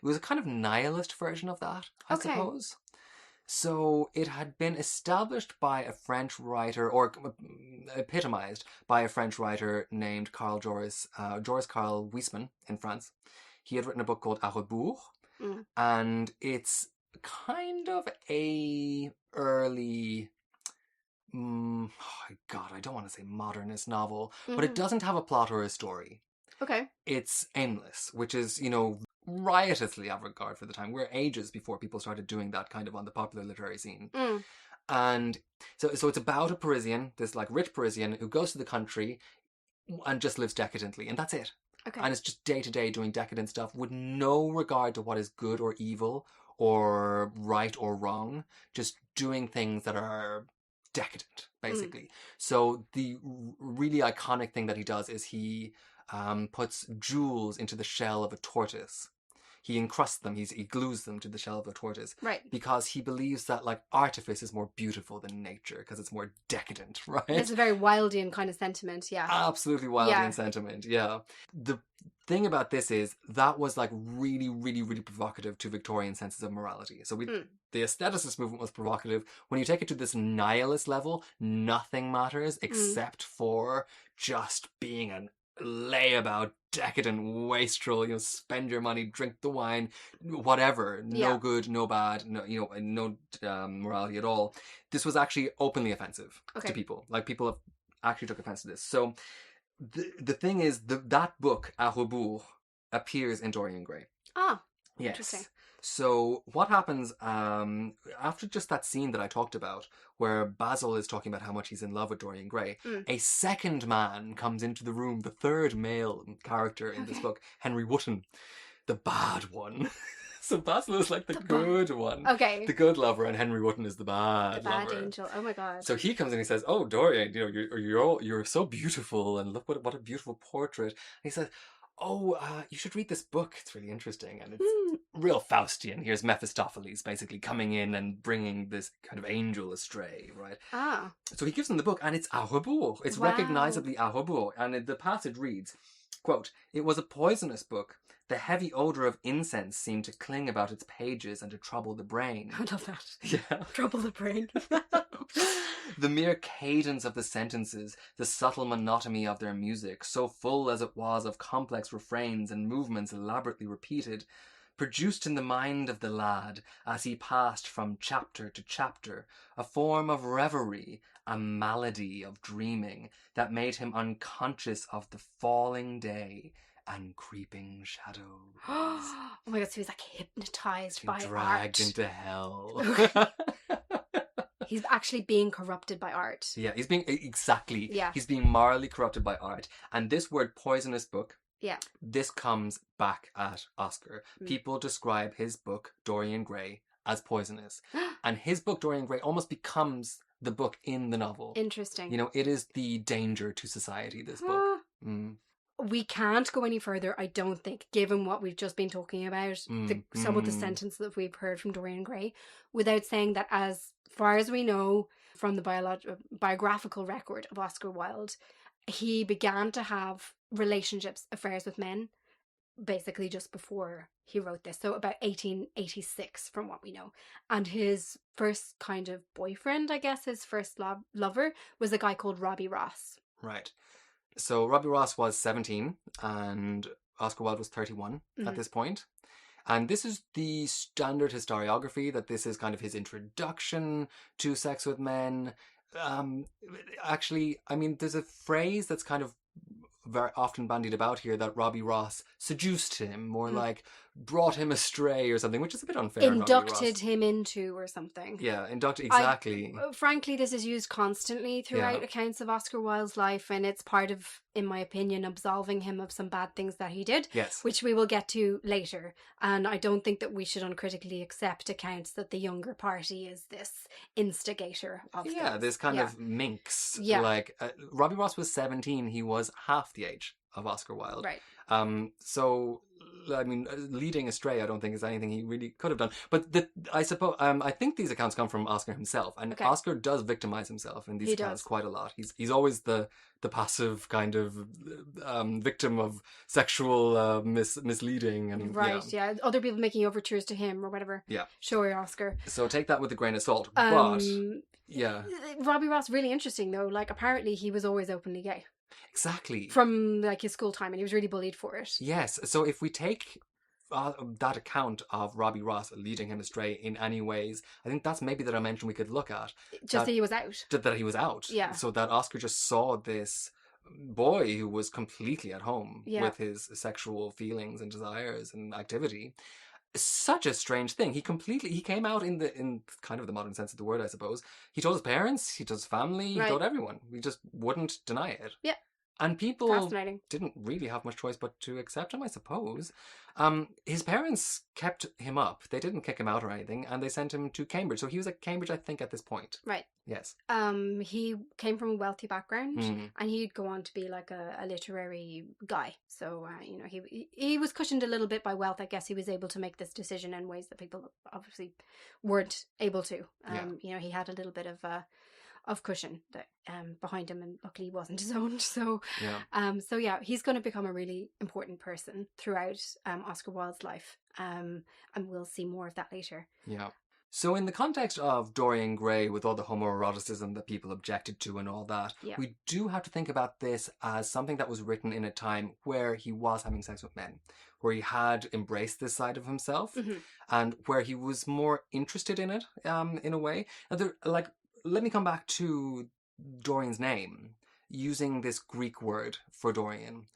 It was a kind of nihilist version of that, I Okay. suppose. So it had been established by a French writer, or epitomized by a French writer named Joris Karl Huysman in France. He had written a book called A Rebours, and it's kind of a early, God, I don't want to say modernist novel, but it doesn't have a plot or a story. Okay. It's aimless, which is, you know, riotously avant-garde for the time. We're ages before people started doing that kind of on the popular literary scene. And so it's about a Parisian, this like rich Parisian who goes to the country and just lives decadently, and that's it. Okay. And it's just day to day doing decadent stuff with no regard to what is good or evil or right or wrong, just doing things that are decadent, basically. So the really iconic thing that he does is he puts jewels into the shell of a tortoise. He encrusts them, he glues them to the shell of a tortoise. Right. Because he believes that like artifice is more beautiful than nature, because it's more decadent, right? It's a very Wildean kind of sentiment, yeah. Absolutely Wildean sentiment, yeah. The thing about this is that was like really, really, really provocative to Victorian senses of morality. So the aestheticist movement was provocative. When you take it to this nihilist level, nothing matters except for just being an layabout, decadent wastrel, you know, spend your money, drink the wine, whatever, no good, no bad, no, you know, no morality at all. This was actually openly offensive to people. Like, people have actually took offense to this. So the thing is, that book, A Rebours, appears in Dorian Gray. Ah, yes. Interesting. So what happens after just that scene that I talked about, where Basil is talking about how much he's in love with Dorian Gray, a second man comes into the room, the third male character in this book, Henry Wotton, the bad one. So Basil is like the good one. Okay. The good lover, and Henry Wotton is the bad lover. The bad angel. Oh my God. So he comes in and he says, "Oh, Dorian, you know, you're so beautiful, and look what a beautiful portrait." And he says, "Oh, you should read this book. It's really interesting." And it's real Faustian. Here's Mephistopheles basically coming in and bringing this kind of angel astray, right? Ah. So he gives him the book, and it's A Rebours. It's recognizably A Rebours. And the passage reads, Quote, "It was a poisonous book. The heavy odour of incense seemed to cling about its pages and to trouble the brain." I love that. Yeah. Trouble the brain. The mere cadence of the sentences, the subtle monotony of their music, so full as it was of complex refrains and movements elaborately repeated, produced in the mind of the lad, as he passed from chapter to chapter, a form of reverie, a malady of dreaming, that made him unconscious of the falling day and creeping shadows. Oh my god, so he's like hypnotized by Dragged art. into hell. He's actually being corrupted by art. Yeah, he's being, exactly. Yeah. He's being morally corrupted by art. And this word poisonous book, Yeah. this comes back at Oscar. People describe his book, Dorian Gray, as poisonous. And his book, Dorian Gray, almost becomes the book in the novel. Interesting. You know, it is the danger to society, this book. We can't go any further, I don't think, given what we've just been talking about, some of the sentences that we've heard from Dorian Gray, without saying that as far as we know from the biographical record of Oscar Wilde, he began to have relationships, affairs with men, basically just before he wrote this. So about 1886 from what we know. And his first kind of boyfriend, I guess, his first lover, was a guy called Robbie Ross. Right. So Robbie Ross was 17 and Oscar Wilde was 31 at this point. And this is the standard historiography, that this is kind of his introduction to sex with men. Actually, I mean, there's a phrase that's kind of very often bandied about here, that Robbie Ross seduced him, or like brought him astray or something, which is a bit unfair. Inducted him into or something. Yeah, inducted, exactly. Frankly, this is used constantly throughout accounts of Oscar Wilde's life, and it's part of, in my opinion, absolving him of some bad things that he did, which we will get to later. And I don't think that we should uncritically accept accounts that the younger party is this instigator of things. This kind of minx. Yeah. Like, Robbie Ross was 17, he was half the age of Oscar Wilde. Right. So, I mean, leading astray, I don't think is anything he really could have done. But I suppose, I think these accounts come from Oscar himself, and Oscar does victimize himself in these accounts quite a lot. He's always the passive kind of victim of sexual misleading and other people making overtures to him or whatever. Yeah, sure, Oscar. So take that with a grain of salt. But Robbie Ross, really interesting though. Like, apparently he was always openly gay. Exactly. From like his school time, and he was really bullied for it. Yes. So if we take that account of Robbie Ross leading him astray in any ways, I think that's maybe the dimension we could look at. Just that he was out. That he was out. Yeah. So that Oscar just saw this boy who was completely at home with his sexual feelings and desires and activity. Such a strange thing. He came out in kind of the modern sense of the word, I suppose. He told his parents, he told his family, he told everyone. He just wouldn't deny it. Yeah. And people didn't really have much choice but to accept him, I suppose. His parents kept him up. They didn't kick him out or anything, and they sent him to Cambridge. So he was at Cambridge, I think, at this point. Right. Yes. He came from a wealthy background, and he'd go on to be like a literary guy. So, you know, he was cushioned a little bit by wealth. I guess he was able to make this decision in ways that people obviously weren't able to. You know, he had a little bit of cushion that behind him, and luckily he wasn't his own. So he's going to become a really important person throughout Oscar Wilde's life, and we'll see more of that later. Yeah. So in the context of Dorian Gray, with all the homoeroticism that people objected to and all that, we do have to think about this as something that was written in a time where he was having sex with men, where he had embraced this side of himself, and where he was more interested in it, in a way. Let me come back to Dorian's name, using this Greek word for Dorian.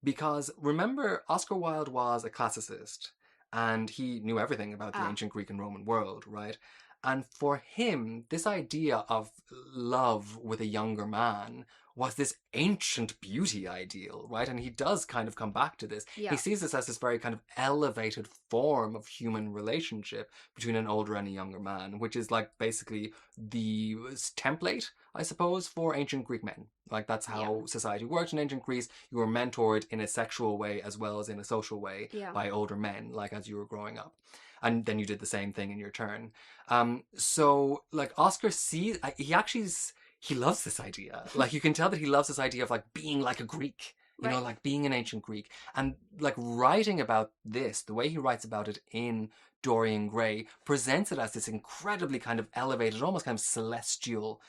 Because remember, Oscar Wilde was a classicist, and he knew everything about the ancient Greek and Roman world, right? And for him, this idea of love with a younger man was this ancient beauty ideal, right? And he does kind of come back to this. Yeah. He sees this as this very kind of elevated form of human relationship between an older and a younger man, which is like basically the template, I suppose, for ancient Greek men. Like, that's how society worked in ancient Greece. You were mentored in a sexual way as well as in a social way by older men, like as you were growing up. And then you did the same thing in your turn. So, like, Oscar sees, he loves this idea. Like, you can tell that he loves this idea of, like, being like a Greek. You know, like being an ancient Greek. And like writing about this, the way he writes about it in Dorian Gray, presents it as this incredibly kind of elevated, almost kind of celestial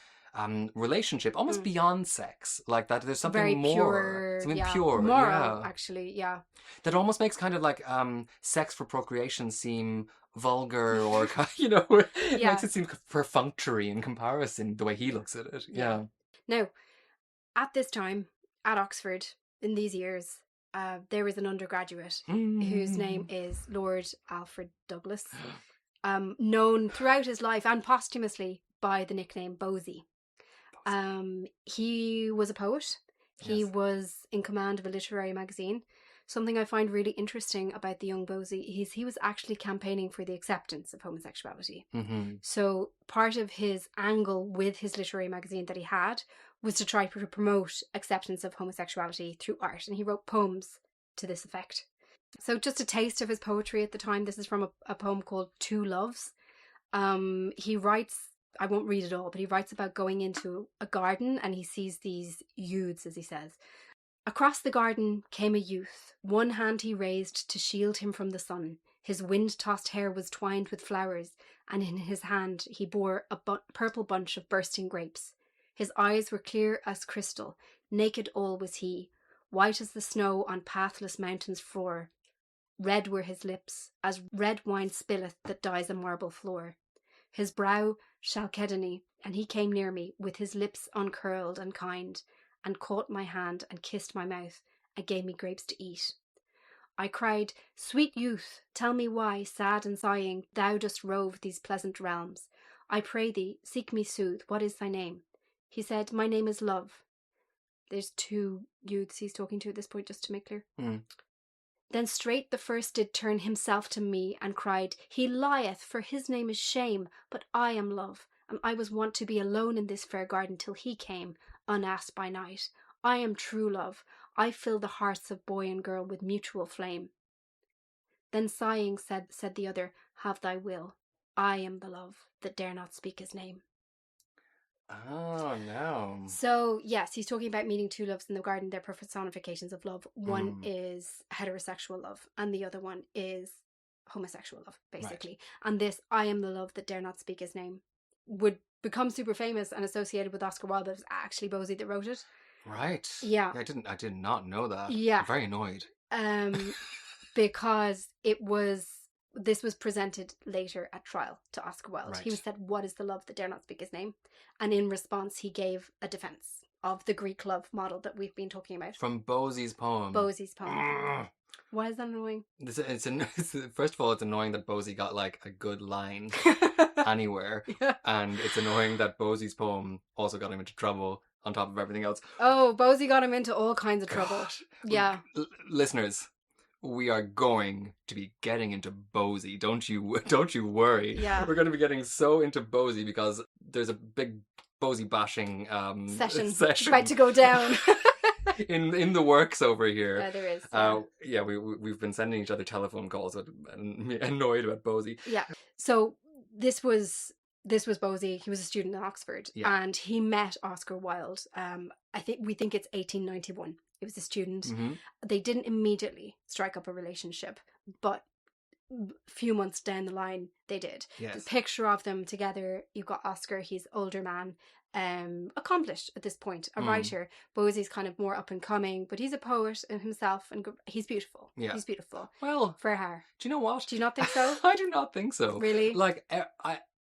relationship, almost beyond sex. Like that there's something Very more. pure, Something pure. moral, actually, yeah. That almost makes kind of like sex for procreation seem vulgar or, you know, it makes it seem perfunctory in comparison, the way he looks at it. Yeah. Now, at this time, at Oxford, in these years, there is an undergraduate whose name is Lord Alfred Douglas, known throughout his life and posthumously by the nickname Bosie. He was a poet. He was in command of a literary magazine. Something I find really interesting about the young Bosie is he was actually campaigning for the acceptance of homosexuality. So part of his angle with his literary magazine that he had was to try to promote acceptance of homosexuality through art. And he wrote poems to this effect. So just a taste of his poetry at the time. This is from a poem called Two Loves. He writes, I won't read it all, but he writes about going into a garden and he sees these youths, as he says. Across the garden came a youth. One hand he raised to shield him from the sun. His wind-tossed hair was twined with flowers, and in his hand he bore a purple bunch of bursting grapes. His eyes were clear as crystal. Naked all was he, white as the snow on pathless mountains' floor. Red were his lips, as red wine spilleth that dyes a marble floor. His brow chalcedony, and he came near me, with his lips uncurled and kind, and caught my hand and kissed my mouth, and gave me grapes to eat. I cried, Sweet youth, tell me why, sad and sighing, thou dost rove these pleasant realms. I pray thee, seek me soothe, what is thy name? He said, My name is Love. There's two youths he's talking to at this point, just to make clear. Then straight the first did turn himself to me, and cried, He lieth, for his name is Shame, but I am Love, and I was wont to be alone in this fair garden till he came, unasked by night. I am true love. I fill the hearts of boy and girl with mutual flame. Then sighing said the other, Have thy will. I am the love that dare not speak his name. Oh, no. So, yes, he's talking about meeting two loves in the garden. They're personifications of love. One is heterosexual love, and the other one is homosexual love, basically. Right. And this, I am the love that dare not speak his name, would become super famous and associated with Oscar Wilde, but it was actually Bosie that wrote it. Right. Yeah. I did not know that. Yeah. I'm very annoyed. Because this was presented later at trial to Oscar Wilde. Right. He was said, What is the love that dare not speak his name? And in response, he gave a defense of the Greek love model that we've been talking about. From Bosie's poem. Bosie's poem. Why is that annoying? First of all, it's annoying that Bosie got like a good line anywhere. Yeah. And it's annoying that Bosie's poem also got him into trouble on top of everything else. Oh, Bosie got him into all kinds of trouble. Yeah. Listeners, we are going to be getting into Bosie. Don't you worry. Yeah. We're going to be getting so into Bosie because there's a big Bosie bashing session about to go down. in the works over here. Yeah, there is. Yeah, we've been sending each other telephone calls and annoyed about Bosie. Yeah. So this was Bosie. He was a student at Oxford, and he met Oscar Wilde. We think it's 1891. He was a student. Mm-hmm. They didn't immediately strike up a relationship, but a few months down the line, they did. Yes. The picture of them together, you've got Oscar, he's older man, accomplished at this point, a writer. Bosie's kind of more up and coming, but he's a poet in himself, and he's beautiful. Yeah. He's beautiful. Well, for her. Do you know what? Do you not think so? I do not think so. Really? Like,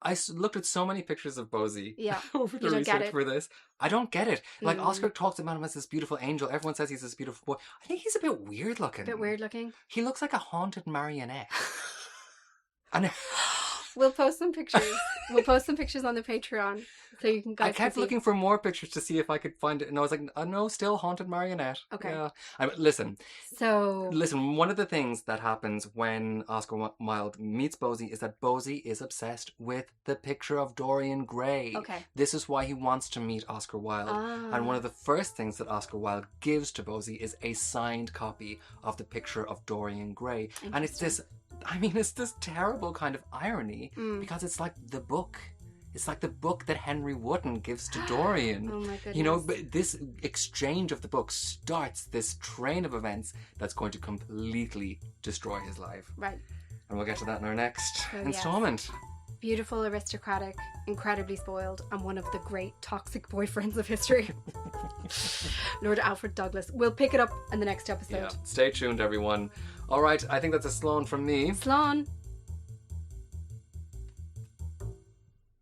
I looked at so many pictures of Bosie over the research for this. I don't get it. Like, Oscar talks about him as this beautiful angel. Everyone says he's this beautiful boy. I think he's a bit weird looking. He looks like a haunted marionette. And we'll post some pictures. We'll post some pictures on the Patreon so you can guys. I kept looking for more pictures to see if I could find it, and I was like, no, still haunted marionette. Okay. Yeah. Listen. One of the things that happens when Oscar Wilde meets Bosie is that Bosie is obsessed with the picture of Dorian Gray. Okay. This is why he wants to meet Oscar Wilde. And one of the first things that Oscar Wilde gives to Bosie is a signed copy of the picture of Dorian Gray. And it's this terrible kind of irony because it's like the book It's like the book that Henry Wotton gives to Dorian. Oh my goodness. You know, but this exchange of the book starts this train of events that's going to completely destroy his life. Right. And we'll get to that in our next Oh, yes. installment. Beautiful, aristocratic, incredibly spoiled, and one of the great toxic boyfriends of history. Lord Alfred Douglas. We'll pick it up in the next episode. Yeah. Stay tuned, everyone. All right, I think that's a slán from me. Slán.